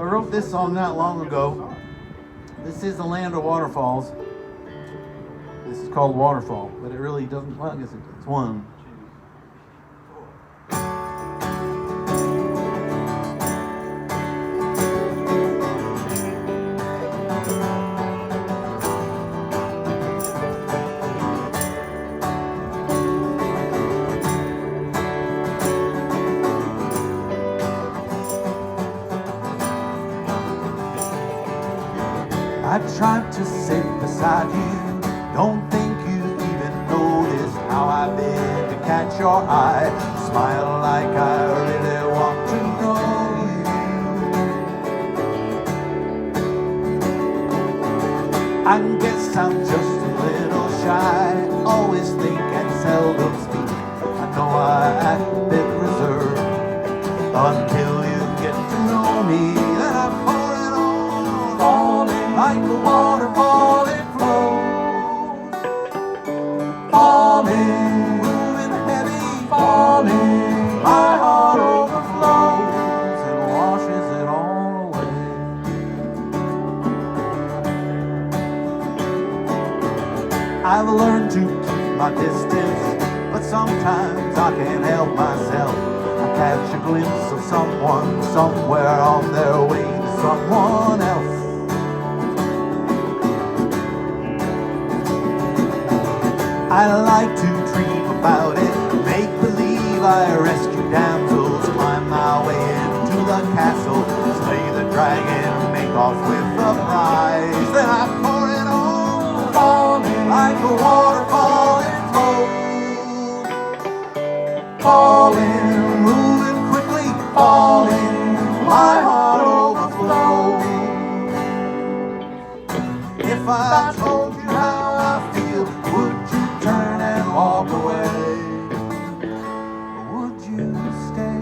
I wrote this song not long ago. This is the land of waterfalls. This is called Waterfall, but it really doesn't, well, I guess it's one. I tried to sit beside you, don't think you even noticed how I bid to catch your eye. Smile like I really want to know you. I guess I'm just a little shy, always think and seldom speak. I know I act a bit reserved, until you get to know me. Then I pour it on, falling like a waterfall, it flows. Falling, moving heavy, falling, my heart overflows and washes it all away. I've learned to keep my distance, but sometimes I can't help myself. I catch a glimpse of someone somewhere on their way to someone else. I like to dream about it, make believe I rescue damsels, climb my way into the castle, slay the dragon, make off with the prize. Then I pour it on, falling like a waterfall, it flows. Falling, moving quickly, falling, my heart overflows. If I told you how I feel, would you turn and walk away? Or would you stay?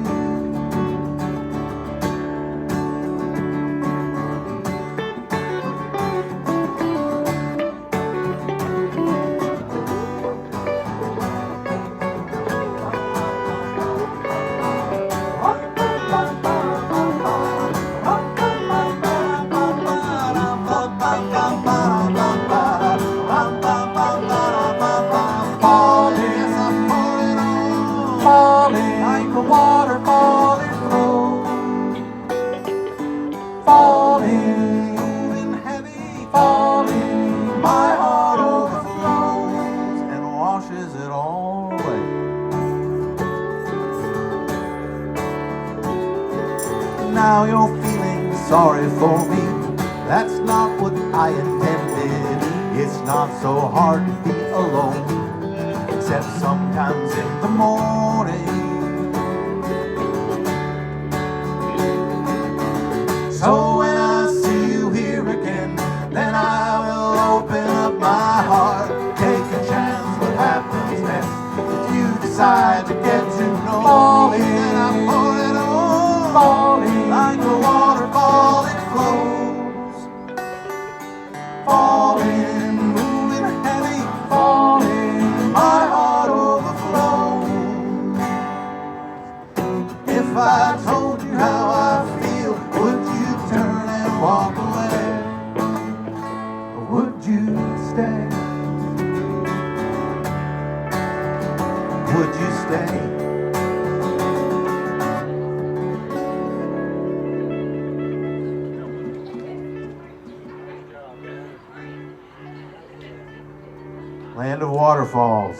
Falling like a waterfall, it flows. Falling, moving heavy, falling, my heart overflows and washes it all away. Now you're feeling sorry for me, that's not what I intended. It's not so hard to be alone, except sometimes in the morning. So when I see you here again, then I will open up my heart, take a chance what happens next. If you decide to get to know me, then I pour it on, falling like a waterfall, it flows. Falling, moving heavy, falling, my heart overflows. If I told you how I feel, would you turn and walk away? Or would you stay? Would you stay? Land of waterfalls.